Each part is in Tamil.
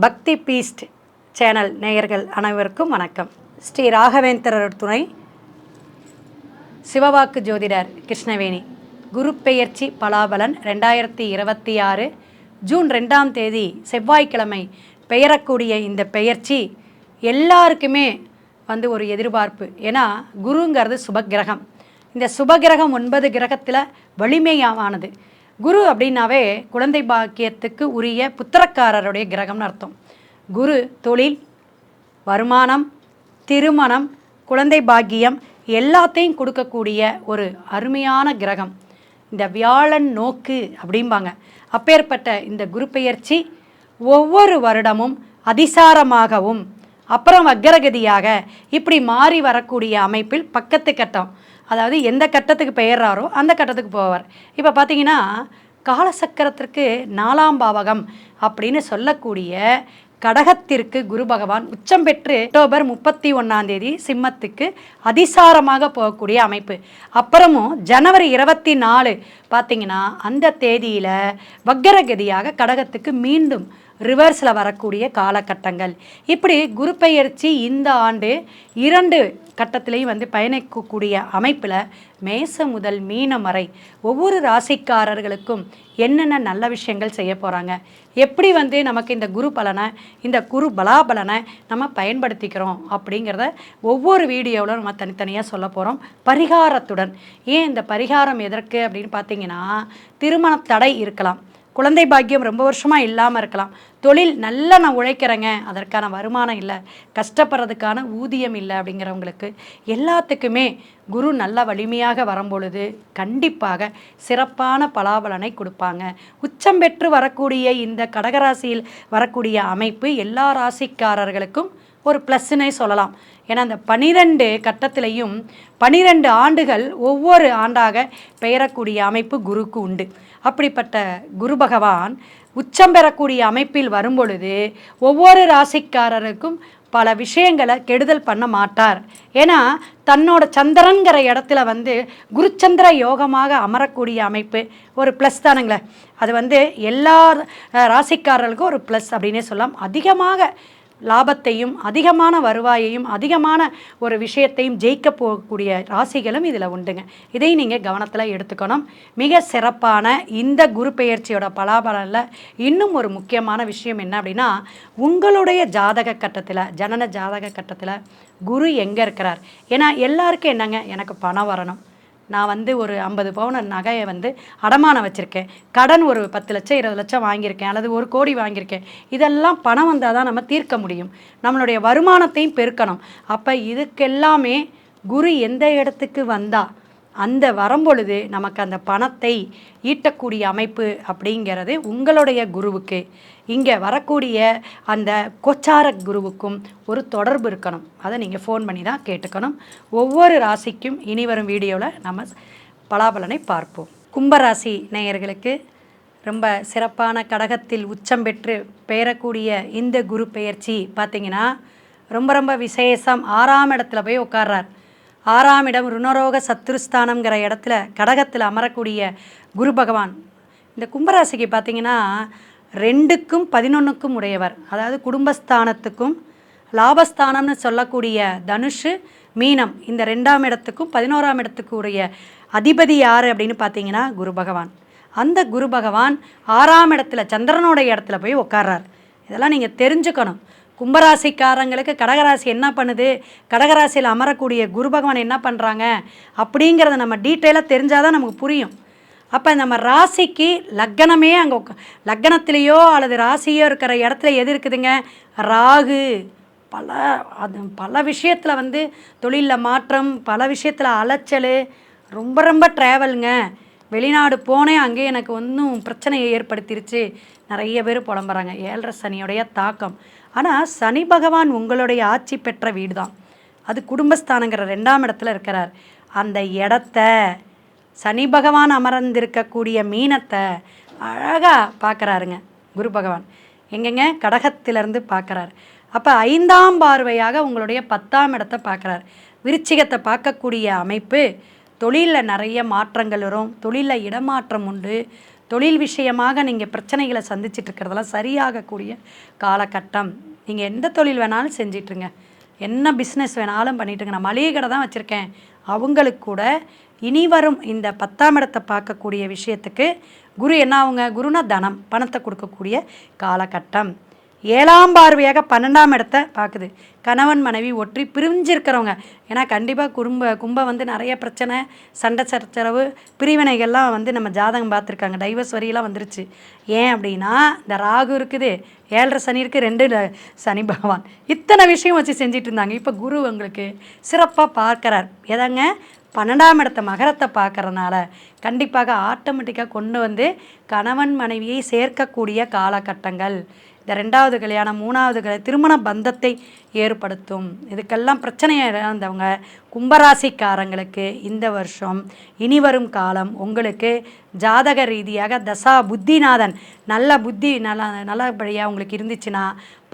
பக்தி பீஸ்ட் சேனல் நேயர்கள் அனைவருக்கும் வணக்கம். ஸ்ரீ ராகவேந்திரர் துணை சிவவாக்கு ஜோதிடர் கிருஷ்ணவேணி. குரு பெயர்ச்சி பலாபலன் 2026 ஜூன் 2ஆம் தேதி செவ்வாய்க்கிழமை பெயரக்கூடிய இந்த பெயர்ச்சி எல்லாருக்குமே ஒரு எதிர்பார்ப்பு. ஏன்னா குருங்கிறது சுபகிரகம். இந்த சுபகிரகம் 9 கிரகத்தில் வலிமையானது. குரு அப்படின்னாவே குழந்தை பாக்கியத்துக்கு உரிய புத்திரக்காரருடைய கிரகம்னு அர்த்தம். குரு தொழில், வருமானம், திருமணம், குழந்தை பாக்கியம் எல்லாத்தையும் கொடுக்கக்கூடிய ஒரு அருமையான கிரகம். இந்த வியாழன் நோக்கு அப்படிம்பாங்க. அப்பேற்பட்ட இந்த குரு பெயர்ச்சி ஒவ்வொரு வருடமும் அதிசாரமாகவும் அப்புறம் வக்கரகதியாக இப்படி மாறி வரக்கூடிய அமைப்பில் பக்கத்து கட்டம், அதாவது எந்த கட்டத்துக்கு பெயர்றாரோ அந்த கட்டத்துக்கு போவார். இப்போ பார்த்தீங்கன்னா காலசக்கரத்திற்கு 4ஆம் பாவகம் அப்படின்னு சொல்லக்கூடிய கடகத்திற்கு குரு பகவான் உச்சம் பெற்று அக்டோபர் 31ஆம் தேதி சிம்மத்துக்கு அதிசாரமாக போகக்கூடிய அமைப்பு. அப்புறமும் ஜனவரி 24 பார்த்தீங்கன்னா அந்த தேதியில் வக்கரகதியாக கடகத்துக்கு மீண்டும் ரிவர்ஸில் வரக்கூடிய காலகட்டங்கள். இப்படி குரு பெயர்ச்சி இந்த ஆண்டு 2 கட்டத்திலையும் பயணிக்கக்கூடிய அமைப்பில் மேச முதல் மீனம் வரை ஒவ்வொரு ராசிக்காரர்களுக்கும் என்னென்ன நல்ல விஷயங்கள் செய்ய போகிறாங்க, எப்படி நமக்கு இந்த குரு பலனை, இந்த குரு பலாபலனை நம்ம பயன்படுத்திக்கிறோம் அப்படிங்கிறத ஒவ்வொரு வீடியோவில் நம்ம தனித்தனியாக சொல்ல போகிறோம் பரிகாரத்துடன். ஏன் இந்த பரிகாரம் எதற்கு அப்படின்னு பார்த்தீங்கன்னா, திருமண தடை இருக்கலாம், குழந்தை பாக்கியம் ரொம்ப வருஷமாக இல்லாமல் இருக்கலாம், தொழில் நல்லா நான் உழைக்கிறேங்க அதற்கான வருமானம் இல்லை, கஷ்டப்படுறதுக்கான ஊதியம் இல்லை அப்படிங்கிறவங்களுக்கு எல்லாத்துக்குமே குரு நல்ல வலிமையாக வரும்பொழுது கண்டிப்பாக சிறப்பான பலாபலனை கொடுப்பாங்க. உச்சம் பெற்று வரக்கூடிய இந்த கடகராசியில் வரக்கூடிய அமைப்பு எல்லா ராசிக்காரர்களுக்கும் ஒரு ப்ளஸ்ஸுன்னே சொல்லலாம். ஏன்னா அந்த 12 கட்டத்திலையும் 12 ஆண்டுகள் ஒவ்வொரு ஆண்டாக பெயரக்கூடிய அமைப்பு குருக்கு உண்டு. அப்படிப்பட்ட குரு பகவான் உச்சம் பெறக்கூடிய அமைப்பில் வரும்பொழுது ஒவ்வொரு ராசிக்காரருக்கும் பல விஷயங்களை கெடுதல் பண்ண மாட்டார். ஏன்னா தன்னோட சந்திரன்கிற இடத்துல குருச்சந்திர யோகமாக அமரக்கூடிய அமைப்பு ஒரு ப்ளஸ் தானுங்களே. அது எல்லா ராசிக்காரர்களுக்கும் ஒரு ப்ளஸ் அப்படின்னே சொல்லலாம். அதிகமாக லாபத்தையும் அதிகமான வருவாயையும் அதிகமான ஒரு விஷயத்தையும் ஜெயிக்க போகக்கூடிய ராசிகளும் இதில் உண்டுங்க. இதை நீங்கள் கவனத்தில் எடுத்துக்கணும். மிக சிறப்பான இந்த குரு பெயர்ச்சியோட பலாபலனில் இன்னும் ஒரு முக்கியமான விஷயம் என்ன அப்படின்னா, உங்களுடைய ஜாதக கட்டத்தில், ஜனன ஜாதக கட்டத்தில் குரு எங்கே இருக்கிறார். ஏன்னா எல்லாருக்கும் என்னங்க, எனக்கு பணம் வரணும், நான் ஒரு 50 பவுன் நகையை அடமானம் வச்சுருக்கேன், கடன் ஒரு 10 லட்சம் 20 லட்சம் வாங்கியிருக்கேன், அல்லது 1 கோடி வாங்கியிருக்கேன், இதெல்லாம் பணம் வந்தால் தான் நம்ம தீர்க்க முடியும், நம்மளுடைய வருமானத்தையும் பெருக்கணும். அப்போ இதுக்கெல்லாமே குரு எந்த இடத்துக்கு வந்தால் அந்த வரும்பொழுது நமக்கு அந்த பணத்தை ஈட்டக்கூடிய அமைப்பு அப்படிங்கிறது உங்களுடைய குருவுக்கு, இங்கே வரக்கூடிய அந்த கோச்சார குருவுக்கும் ஒரு தொடர்பு இருக்கணும். அதை நீங்கள் ஃபோன் பண்ணி தான் கேட்டுக்கணும். ஒவ்வொரு ராசிக்கும் இனி வரும் வீடியோவில் நம்ம பலாபலனை பார்ப்போம். கும்பராசி நேயர்களுக்கு ரொம்ப சிறப்பான கடகத்தில் உச்சம் பெற்று பெயரக்கூடிய இந்த குரு பெயர்ச்சி பார்த்திங்கன்னா ரொம்ப ரொம்ப விசேஷம். 6ஆம் இடத்துல போய் உட்கார்றார். 6ஆம் இடம் ருணரோக சத்துருஸ்தானம்ங்கிற இடத்துல கடகத்தில் அமரக்கூடிய குரு பகவான் இந்த கும்பராசிக்கு பார்த்திங்கன்னா 2க்கும் 11க்கும் உடையவர். அதாவது குடும்பஸ்தானத்துக்கும் லாபஸ்தானம்னு சொல்லக்கூடிய தனுஷு மீனம் இந்த 2ஆம் இடத்துக்கும் 11ஆம் இடத்துக்கு உடைய அதிபதி யார் அப்படின்னு பார்த்தீங்கன்னா குரு பகவான். அந்த குரு பகவான் 6ஆம் இடத்துல சந்திரனோட இடத்துல போய் உட்கார்றார். இதெல்லாம் நீங்கள் தெரிஞ்சுக்கணும். கும்பராசிக்காரங்களுக்கு கடகராசி என்ன பண்ணுது, கடகராசியில் அமரக்கூடிய குரு பகவான் என்ன பண்ணுறாங்க அப்படிங்கிறத நம்ம டீட்டெயிலாக தெரிஞ்சால் தான் நமக்கு புரியும். அப்போ நம்ம ராசிக்கு லக்கணமே அங்கே லக்கணத்திலேயோ அல்லது ராசியோ இருக்கிற இடத்துல எது இருக்குதுங்க, ராகு. பல விஷயத்தில் தொழிலில் மாற்றம், பல விஷயத்தில் அலைச்சல், ரொம்ப ரொம்ப ட்ராவலுங்க. வெளிநாடு போனேன், அங்கே எனக்கு ஒன்றும் பிரச்சனையை ஏற்படுத்திருச்சு, நிறைய பேர் புலம்புறாங்க. 7.5 சனியோடைய தாக்கம். ஆனால் சனி பகவான் உங்களுடைய ஆட்சி பெற்ற வீடு தான், அது குடும்பஸ்தானங்கிற 2ஆம் இடத்துல இருக்கிறார். அந்த இடத்த சனி பகவான் அமர்ந்திருக்கக்கூடிய மீனத்தை அழகாக பார்க்குறாருங்க குரு பகவான். எங்கெங்க, கடகத்திலேருந்து பார்க்குறாரு. அப்போ 5ஆம் பார்வையாக உங்களுடைய 10ஆம் இடத்தை பார்க்குறார். விருச்சிகத்தை பார்க்கக்கூடிய அமைப்பு தொழிலில் நிறைய மாற்றங்கள் வரும், தொழிலில் இடமாற்றம் உண்டு, தொழில் விஷயமாக நீங்கள் பிரச்சனைகளை சந்திச்சுட்டு இருக்கிறதெல்லாம் சரியாகக்கூடிய காலகட்டம். நீங்கள் எந்த தொழில் வேணாலும் செஞ்சிட்ருங்க, என்ன பிஸ்னஸ் வேணாலும் பண்ணிட்டுருங்க. நான் மளிகை கடை தான் வச்சுருக்கேன், அவங்களுக்கு கூட இனி வரும் இந்த 10ஆம் இடத்தை பார்க்கக்கூடிய விஷயத்துக்கு குரு என்ன ஆகுங்க? குருனா தனம், பணத்தை கொடுக்கக்கூடிய காலகட்டம். 7ஆம் பார்வையாக 12ஆம் இடத்தை பார்க்குது. கணவன் மனைவி ஒற்றி பிரிஞ்சிருக்கிறவங்க, ஏன்னா கண்டிப்பாக கும்பம் வந்து நிறைய பிரச்சனை, சண்டை சச்சரவு, பிரிவினைகள்லாம் வந்து நம்ம ஜாதகம் பார்த்துருக்காங்க. டைவர்ஸ் வரியெல்லாம் வந்துருச்சு. ஏன் அப்படின்னா இந்த ராகு இருக்குது, 7.5 சனி இருக்குது, 2 சனி பகவான், இத்தனை விஷயம் வச்சு செஞ்சிட்டு இருந்தாங்க. இப்போ குரு உங்களுக்கு சிறப்பாக பார்க்குறார். எதாங்க? 12ஆம் இடத்தை மகரத்தை பார்க்கறனால கண்டிப்பாக ஆட்டோமேட்டிக்காக கொண்டு வந்து கணவன் மனைவியை சேர்க்கக்கூடிய காலகட்டங்கள். இந்த 2வது கல்யாணம், 3வது திருமண பந்தத்தை ஏற்படுத்தும். இதுக்கெல்லாம் பிரச்சனையாக இருந்தவங்க கும்பராசிக்காரங்களுக்கு இந்த வருஷம் இனி வரும் காலம் உங்களுக்கு ஜாதக ரீதியாக தசா புத்திநாதன் நல்ல புத்தி நல்லபடியாக உங்களுக்கு இருந்துச்சுன்னா,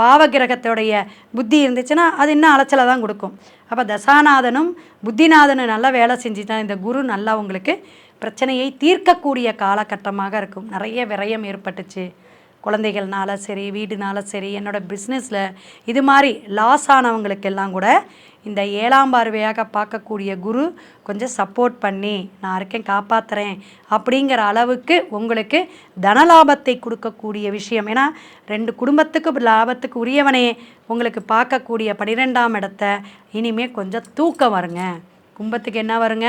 பாவகிரகத்தோடைய புத்தி இருந்துச்சுன்னா அது இன்னும் அலைச்சலை தான் கொடுக்கும். அப்போ தசாநாதனும் புத்திநாதனும் நல்லா வேலை செஞ்சுதான் இந்த குரு நல்லா உங்களுக்கு பிரச்சனையை தீர்க்கக்கூடிய காலகட்டமாக இருக்கும். நிறைய விரயம் ஏற்பட்டுச்சு, குழந்தைகள்னால சரி, வீடுனால சரி, என்னோடய பிஸ்னஸில் இது மாதிரி லாஸ் ஆனவங்களுக்கெல்லாம் கூட இந்த 7ஆம் பார்வையாக பார்க்கக்கூடிய குரு கொஞ்சம் சப்போர்ட் பண்ணி நான் இருக்கேன், காப்பாற்றுறேன் அப்படிங்கிற அளவுக்கு உங்களுக்கு தனலாபத்தை கொடுக்கக்கூடிய விஷயம். ஏன்னா 2 குடும்பத்துக்கு லாபத்துக்கு உரியவனே உங்களுக்கு பார்க்கக்கூடிய 12ஆம் இடத்தை இனிமேல் கொஞ்சம் தூக்கம் வருங்க. கும்பத்துக்கு என்ன வருங்க?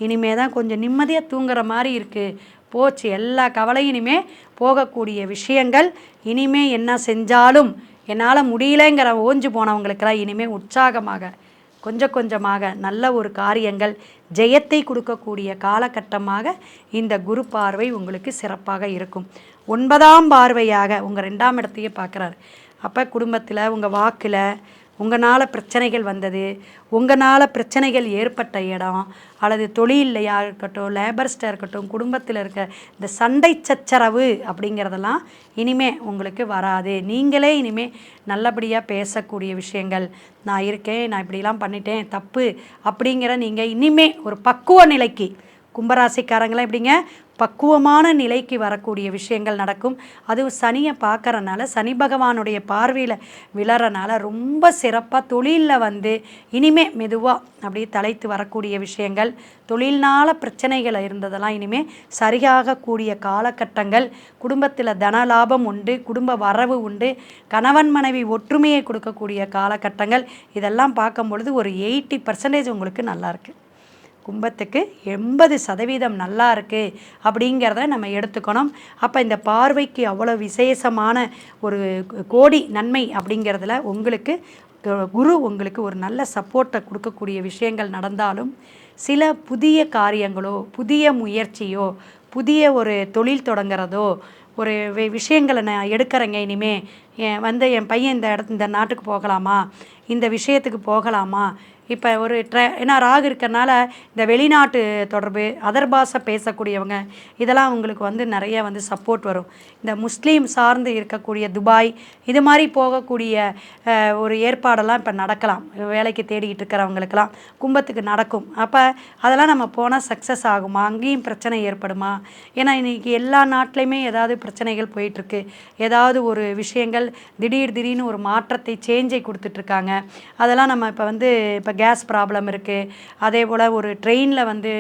இனிமே தான் கொஞ்சம் நிம்மதியாக தூங்குற மாதிரி இருக்குது. போச்சு எல்லா கவலையும் இனிமே போகக்கூடிய விஷயங்கள். இனிமே என்ன செஞ்சாலும் என்னால் முடியலைங்கிற ஓஞ்சு போனவங்களுக்கெல்லாம் இனிமேல் உற்சாகமாக கொஞ்சம் கொஞ்சமாக நல்ல ஒரு காரியங்கள் ஜெயத்தை கொடுக்கக்கூடிய காலகட்டமாக இந்த குரு பார்வை உங்களுக்கு சிறப்பாக இருக்கும். 9ஆம் பார்வையாக உங்கள் 2ஆம் இடத்தையே பார்க்குறாரு. அப்போ குடும்பத்தில் உங்கள் வாக்கில் உங்களால் பிரச்சனைகள் வந்தது, உங்களால் பிரச்சனைகள் ஏற்பட்ட இடம், அல்லது தொழிலையாக இருக்கட்டும், லேபர்ஸ்டாக இருக்கட்டும், குடும்பத்தில் இருக்க இந்த சண்டை சச்சரவு அப்படிங்கிறதெல்லாம் இனிமே உங்களுக்கு வராது. நீங்களே இனிமேல் நல்லபடியாக பேசக்கூடிய விஷயங்கள், நான் இருக்கேன், நான் இப்படிலாம் பண்ணிட்டேன் தப்பு அப்படிங்கிற நீங்கள் இனிமே ஒரு பக்குவ நிலைக்கு, கும்பராசிக்காரங்களாம் எப்படிங்க பக்குவமான நிலைக்கு வரக்கூடிய விஷயங்கள் நடக்கும். அதுவும் சனியை பார்க்குறனால, சனி பகவானுடைய பார்வையில் விழறனால ரொம்ப சிறப்பாக தொழிலில் வந்து இனிமே மெதுவாக அப்படியே தலைத்து வரக்கூடிய விஷயங்கள், தொழில்னால பிரச்சனைகள் இருந்ததெல்லாம் இனிமேல் சரியாகக்கூடிய காலகட்டங்கள். குடும்பத்தில் தன லாபம் உண்டு, குடும்ப வரவு உண்டு, கணவன் மனைவி ஒற்றுமையை கொடுக்கக்கூடிய காலகட்டங்கள். இதெல்லாம் பார்க்கும் பொழுது ஒரு 80% உங்களுக்கு நல்லாயிருக்கு. கும்பத்துக்கு 80% நல்லா இருக்குது அப்படிங்கிறத நம்ம எடுத்துக்கணும். அப்போ இந்த பார்வைக்கு அவ்வளோ விசேஷமான ஒரு கோடி நன்மை அப்படிங்கிறதுல உங்களுக்கு குரு உங்களுக்கு ஒரு நல்ல சப்போர்ட்டை கொடுக்கக்கூடிய விஷயங்கள் நடந்தாலும், சில புதிய காரியங்களோ, புதிய முயற்சியோ, புதிய ஒரு தொழில் தொடங்குறதோ, ஒரு விஷயங்களை நான் எடுக்கிறேங்க, இனிமேல் என் பையன் இந்த நாட்டுக்கு போகலாமா, இந்த விஷயத்துக்கு போகலாமா, இப்போ ஒரு ஏன்னா ராகு இருக்கிறனால இந்த வெளிநாட்டு தொடர்பு, அதர் பாஷை பேசக்கூடியவங்க, இதெல்லாம் உங்களுக்கு வந்து நிறைய வந்து சப்போர்ட் வரும். இந்த முஸ்லீம் சார்ந்து இருக்கக்கூடிய துபாய் இது மாதிரி போகக்கூடிய ஒரு ஏற்பாடெல்லாம் இப்போ நடக்கலாம். வேலைக்கு தேடிக்கிட்டு இருக்கிறவங்களுக்கெல்லாம் கும்பத்துக்கு நடக்கும். அப்போ அதெல்லாம் நம்ம போனால் சக்ஸஸ் ஆகுமா, அங்கேயும் பிரச்சனை ஏற்படுமா? ஏன்னா இன்றைக்கி எல்லா நாட்டிலையுமே ஏதாவது பிரச்சனைகள் போயிட்டுருக்கு. ஏதாவது ஒரு விஷயங்கள் திடீர்னு ஒரு மாற்றத்தை சேஞ்சை கொடுத்துட்ருக்காங்க. அதெல்லாம் நம்ம இப்போ கேஸ் ப்ராப்ளம் இருக்குது, அதே போல் ஒரு ட்ரெயினில் வந்து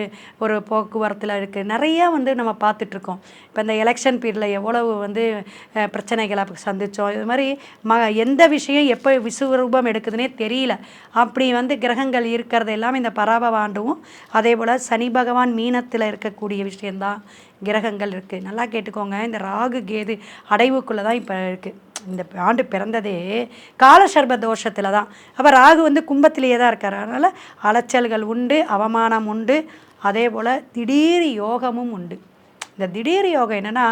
ஒரு போக்குவரத்தில் இருக்குது, நிறையா வந்து நம்ம பார்த்துட்ருக்கோம். இப்போ இந்த எலெக்ஷன் பீரியடில் எவ்வளவு வந்து பிரச்சனைகளை சந்தித்தோம். இது மாதிரி எந்த விஷயம் எப்போ விஸ்வரூபம் எடுக்குதுன்னே தெரியல. அப்படி வந்து கிரகங்கள் இருக்கிறது எல்லாமே இந்த பராபவாண்டுவும், அதே போல் சனி பகவான் மீனத்தில் இருக்கக்கூடிய விஷயந்தான் கிரகங்கள் இருக்குது. நல்லா கேட்டுக்கோங்க, இந்த ராகு கேது அடைவுக்குள்ளே தான் இப்போ இருக்குது. இந்த ஆண்டு பிறந்ததே காலசர்ப தோஷத்தில் தான். அப்போ ராகு வந்து கும்பத்திலேயே தான் இருக்கார். அதனால் அலைச்சல்கள் உண்டு, அவமானம் உண்டு, அதே போல் திடீர் யோகமும் உண்டு. இந்த திடீர் யோகம் என்னென்னா,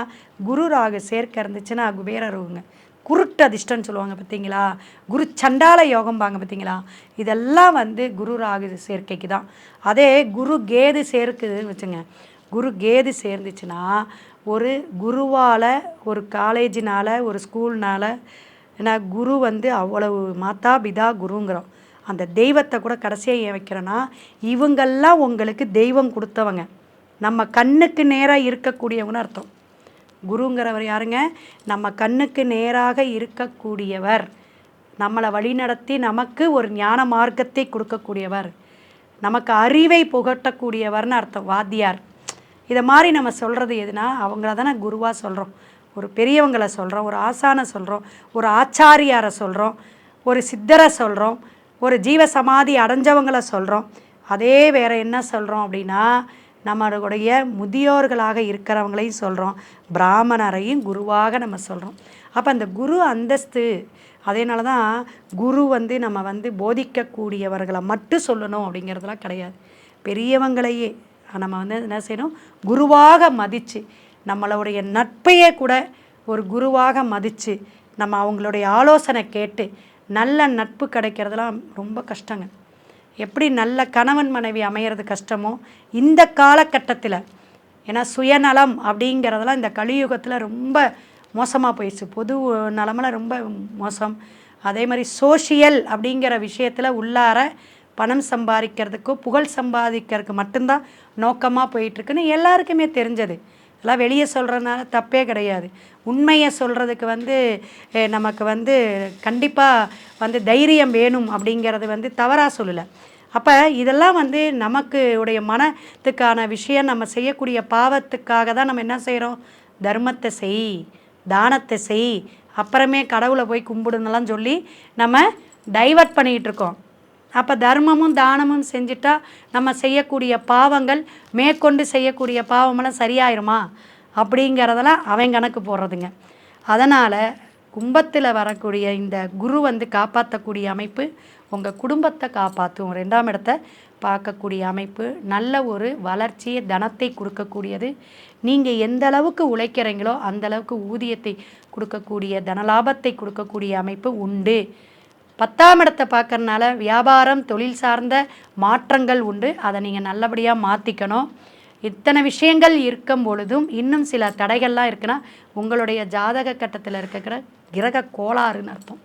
குரு ராகு சேர்க்கை இருந்துச்சுன்னா குபேரருங்க குருட்டு அதிர்ஷ்டம்னு சொல்லுவாங்க பார்த்தீங்களா, குரு சண்டால யோகம்பாங்க பார்த்தீங்களா, இதெல்லாம் வந்து குரு ராகு சேர்க்கைக்கு தான். அதே குரு கேது சேர்க்குதுன்னு வச்சுங்க, குரு கேது சேர்ந்துச்சுன்னா ஒரு குருவால், ஒரு காலேஜினால், ஒரு ஸ்கூல்னால், ஏன்னா குரு வந்து அவ்வளவு மாதா பிதா குருங்கிறோம். அந்த தெய்வத்தை கூட கடைசியாக ஏன் வைக்கிறோன்னா, இவங்கெல்லாம் உங்களுக்கு தெய்வம் கொடுத்தவங்க, நம்ம கண்ணுக்கு நேராக இருக்கக்கூடியவங்கன்னு அர்த்தம். குருங்கிறவர் யாருங்க? நம்ம கண்ணுக்கு நேராக இருக்கக்கூடியவர், நம்மளை வழிநடத்தி நமக்கு ஒரு ஞான மார்க்கத்தை கொடுக்கக்கூடியவர், நமக்கு அறிவை புகட்டக்கூடியவர்னு அர்த்தம் வாத்தியார். இதை மாதிரி நம்ம சொல்கிறது எதுனா அவங்கள தானே குருவாக சொல்கிறோம். ஒரு பெரியவங்களை சொல்கிறோம், ஒரு ஆசானை சொல்கிறோம், ஒரு ஆச்சாரியாரை சொல்கிறோம், ஒரு சித்தரை சொல்கிறோம், ஒரு ஜீவ சமாதி அடைஞ்சவங்களை சொல்கிறோம். அதே வேறு என்ன சொல்கிறோம் அப்படின்னா நம்மளுடைய முதியோர்களாக இருக்கிறவங்களையும் சொல்கிறோம், பிராமணரையும் குருவாக நம்ம சொல்கிறோம். அப்போ அந்த குரு அந்தஸ்து, அதனால தான் குரு நம்ம போதிக்கக்கூடியவர்களை மட்டும் சொல்லணும் அப்படிங்கிறதுலாம் கிடையாது. பெரியவங்களையே நம்ம என்ன செய்யணும், குருவாக மதித்து, நம்மளுடைய நட்பையே கூட ஒரு குருவாக மதித்து நம்ம அவங்களுடைய ஆலோசனை கேட்டு நல்ல நட்பு கிடைக்கிறதுலாம் ரொம்ப கஷ்டங்க. எப்படி நல்ல கணவன் மனைவி அமையிறது கஷ்டமோ இந்த காலகட்டத்தில், ஏன்னா சுயநலம் அப்படிங்கிறதெல்லாம் இந்த கலியுகத்தில் ரொம்ப மோசமாக போயிடுச்சு. பொது நலமெல்லாம் ரொம்ப மோசம். அதே மாதிரி சோஷியல் அப்படிங்கிற விஷயத்தில் உள்ளார பணம் சம்பாதிக்கிறதுக்கோ புகழ் சம்பாதிக்கிறதுக்கு மட்டும்தான் நோக்கமாக போயிட்டுருக்குன்னு எல்லாருக்குமே தெரிஞ்சது. எல்லாம் வெளியே சொல்கிறதுனால தப்பே கிடையாது. உண்மையை சொல்கிறதுக்கு நமக்கு கண்டிப்பாக தைரியம் வேணும் அப்படிங்கிறது தவறாக சொல்லலை. அப்போ இதெல்லாம் நமக்கு உடைய மனத்துக்கான விஷயம். நம்ம செய்யக்கூடிய பாவத்துக்காக தான் நம்ம என்ன செய்கிறோம், தர்மத்தை செய், தானத்தை செய், அப்புறமே கடவுளை போய் கும்பிடுன்னெல்லாம் சொல்லி நம்ம டைவர்ட் பண்ணிகிட்டு இருக்கோம். அப்போ தர்மமும் தானமும் செஞ்சுட்டா நம்ம செய்யக்கூடிய பாவங்கள், மேற்கொண்டு செய்யக்கூடிய பாவமெல்லாம் சரியாயிருமா அப்படிங்கிறதெல்லாம் அவன் கணக்கு போடுறதுங்க. அதனால் கும்பத்தில் வரக்கூடிய இந்த குரு காப்பாற்றக்கூடிய அமைப்பு உங்கள் குடும்பத்தை காப்பாற்றும். 2ஆம் இடத்தை பார்க்கக்கூடிய அமைப்பு, நல்ல ஒரு வளர்ச்சியை தனத்தை கொடுக்கக்கூடியது. நீங்கள் எந்த அளவுக்கு உழைக்கிறீங்களோ அந்த அளவுக்கு ஊதியத்தை கொடுக்கக்கூடிய, தனலாபத்தை கொடுக்கக்கூடிய அமைப்பு உண்டு. 10ஆம் இடத்தை பார்க்கறனால வியாபாரம் தொழில் சார்ந்த மாற்றங்கள் உண்டு. அதை நீங்கள் நல்லபடியாக மாற்றிக்கணும். இத்தனை விஷயங்கள் இருக்கும் பொழுதும் இன்னும் சில தடைகள்லாம் இருக்குன்னா உங்களுடைய ஜாதக கட்டத்தில் இருக்கிற கிரக கோளாறுன்னு அர்த்தம்.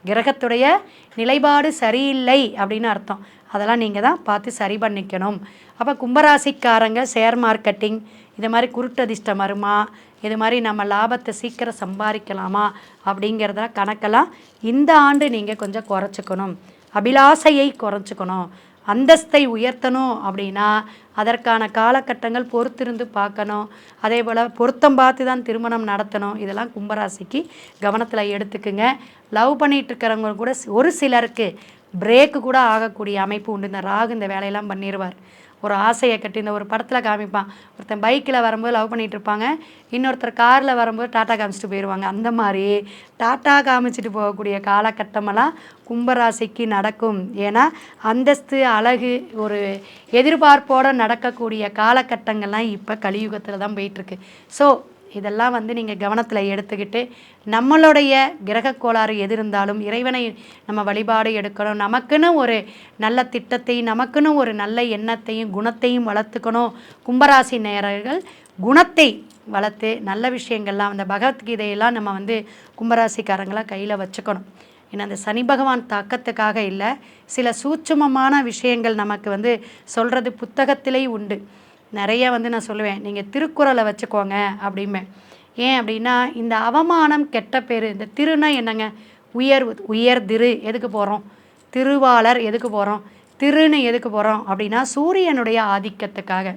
கிரகத்துடைய நிலைப்பாடு சரியில்லை அப்படின்னு அர்த்தம். அதெல்லாம் நீங்கள் தான் பார்த்து சரி பண்ணிக்கணும். அப்போ கும்பராசிக்காரங்க ஷேர் மார்க்கெட்டிங், இது மாதிரி குருட்டதிர்ஷ்டம் வருமா, இது மாதிரி நம்ம லாபத்தை சீக்கிரம் சம்பாதிக்கலாமா அப்படிங்கிறத கணக்கெல்லாம் இந்த ஆண்டு நீங்கள் கொஞ்சம் குறைச்சிக்கணும். அபிலாசையை குறைச்சிக்கணும். அந்தஸ்தை உயர்த்தணும் அப்படின்னா அதற்கான காலகட்டங்கள் பொறுத்திருந்து பார்க்கணும். அதே போல் பொருத்தம் பார்த்து தான் திருமணம் நடத்தணும். இதெல்லாம் கும்பராசிக்கு கவனத்தில் எடுத்துக்குங்க. லவ் பண்ணிகிட்ருக்கிறவங்க கூட ஒரு சிலருக்கு பிரேக்கு கூட ஆகக்கூடிய அமைப்பு உண்டு. இந்த ராகு இந்த வேலையெல்லாம் பண்ணிடுவார். ஒரு ஆசையை கட்டி, இந்த ஒரு படத்தில் காமிப்பான், ஒருத்தன் பைக்கில் வரும்போது லவ் பண்ணிகிட்டு இருப்பாங்க, இன்னொருத்தர் காரில் வரும்போது டாட்டா காமிச்சிட்டு போயிடுவாங்க. அந்த மாதிரி டாட்டா காமிச்சிட்டு போகக்கூடிய காலகட்டமெல்லாம் கும்பராசிக்கு நடக்கும். ஏன்னா அந்தஸ்து, அழகு, ஒரு எதிர்பார்ப்போடு நடக்கக்கூடிய காலகட்டங்கள்லாம் இப்போ கலியுகத்தில் தான் போயிட்டுருக்கு. ஸோ இதெல்லாம் நீங்கள் கவனத்தில் எடுத்துக்கிட்டு நம்மளுடைய கிரக கோளாறு எது இருந்தாலும் இறைவனை நம்ம வழிபாடு எடுக்கணும். நமக்குன்னு ஒரு நல்ல திட்டத்தை, நமக்குன்னு ஒரு நல்ல எண்ணத்தையும் குணத்தையும் வளர்த்துக்கணும். கும்பராசி நேயர்கள் குணத்தை வளர்த்து நல்ல விஷயங்கள்லாம், அந்த பகவத்கீதையெல்லாம் நம்ம கும்பராசிக்காரங்களாம் கையில் வச்சுக்கணும். ஏன்னா அந்த சனி பகவான் தாக்கத்துக்காக இல்லை, சில சூட்சுமமான விஷயங்கள் நமக்கு சொல்கிறது புத்தகத்திலே உண்டு. நிறைய நான் சொல்லுவேன், நீங்கள் திருக்குறளை வச்சுக்கோங்க அப்படிம்பேன். ஏன் அப்படின்னா இந்த அவமானம், கெட்ட பேர், இந்த திருனா என்னங்க, உயர் திரு எதுக்கு போகிறோம், திருவாளர் எதுக்கு போகிறோம், திருன்னு எதுக்கு போகிறோம் அப்படின்னா சூரியனுடைய ஆதிக்கத்துக்காக.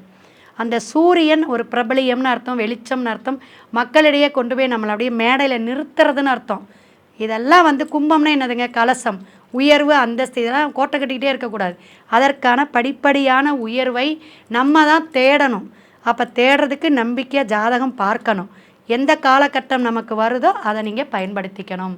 அந்த சூரியன் ஒரு பிரபலியம்னு அர்த்தம், வெளிச்சம்னு அர்த்தம், மக்களிடையே கொண்டு போய் நம்மளை அப்படியே மேடையில் நிறுத்துறதுன்னு அர்த்தம். இதெல்லாம் கும்பம்னா என்னதுங்க, கலசம், உயர்வு, அந்தஸ்து, இதெல்லாம் கோட்டை கட்டிக்கிட்டே இருக்கக்கூடாது. அதற்கான படிப்படியான உயர்வை நம்ம தான் தேடணும். அப்போ தேடுறதுக்கு நம்பிக்கையாக ஜாதகம் பார்க்கணும். எந்த காலகட்டம் நமக்கு வருதோ அதை நீங்கள் பயன்படுத்திக்கணும்.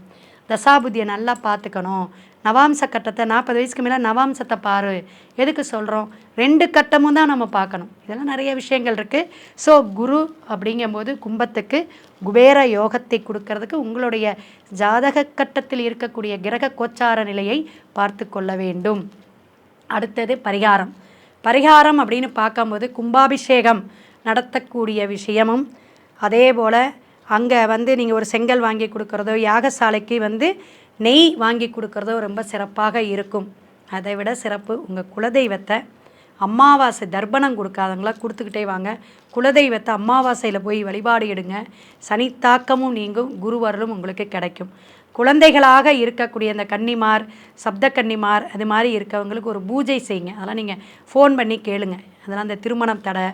தசாபுத்தியை நல்லா பார்த்துக்கணும். நவாம்ச கட்டத்தை 40 வயசுக்கு மேலே நவாம்சத்தை பாரு. எதுக்கு சொல்கிறோம், 2 கட்டமும் தான் நம்ம பார்க்கணும். இதெல்லாம் நிறைய விஷயங்கள் இருக்குது. ஸோ குரு அப்படிங்கும்போது கும்பத்துக்கு குபேர யோகத்தை கொடுக்கறதுக்கு உங்களுடைய ஜாதக கட்டத்தில் இருக்கக்கூடிய கிரக கோச்சார நிலையை பார்த்து கொள்ள வேண்டும். அடுத்தது பரிகாரம். பரிகாரம் அப்படின்னு பார்க்கும்போது கும்பாபிஷேகம் நடத்தக்கூடிய விஷயமும், அதே போல் அங்கே நீங்கள் ஒரு செங்கல் வாங்கி கொடுக்குறதோ, யாகசாலைக்கு நெய் வாங்கி கொடுக்குறதோ ரொம்ப சிறப்பாக இருக்கும். அதை விட சிறப்பு உங்கள் குலதெய்வத்தை அமாவாசை தர்ப்பணம் கொடுக்காதவங்களா கொடுத்துக்கிட்டே வாங்க. குலதெய்வத்தை அமாவாசையில் போய் வழிபாடு எடுங்க. சனி தாக்கமும் நீங்கும், குருவருளும் உங்களுக்கு கிடைக்கும். குழந்தைகளாக இருக்கக்கூடிய அந்த கன்னிமார், சப்த கன்னிமார் அது மாதிரி இருக்கவங்களுக்கு ஒரு பூஜை செய்யுங்க. அதெல்லாம் நீங்கள் ஃபோன் பண்ணி கேளுங்க. அதெல்லாம் அந்த திருமணம் தடை,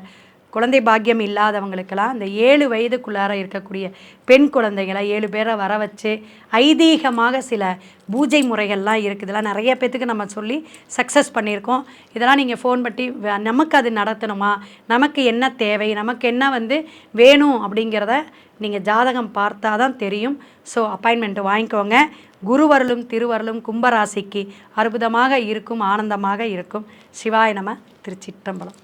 குழந்தை பாக்கியம் இல்லாதவங்களுக்கெல்லாம் அந்த 7 வயதுக்குள்ளார இருக்கக்கூடிய பெண் குழந்தைகளை 7 பேரை வர வச்சு ஐதீகமாக சில பூஜை முறைகள்லாம் இருக்குது. இதெல்லாம் நிறைய பேத்துக்கு நம்ம சொல்லி சக்ஸஸ் பண்ணியிருக்கோம். இதெல்லாம் நீங்கள் ஃபோன் பண்ணி நமக்கு அது நடத்தணுமா, நமக்கு என்ன தேவை, நமக்கு என்ன வேணும் அப்படிங்கிறத நீங்கள் ஜாதகம் பார்த்தா தான் தெரியும். ஸோ அப்பாயின்மெண்ட்டு வாங்கிக்கோங்க. குருவருளும் திருவருளும் கும்பராசிக்கு அற்புதமாக இருக்கும், ஆனந்தமாக இருக்கும். சிவாய நம. திருச்சிற்றம்பலம்.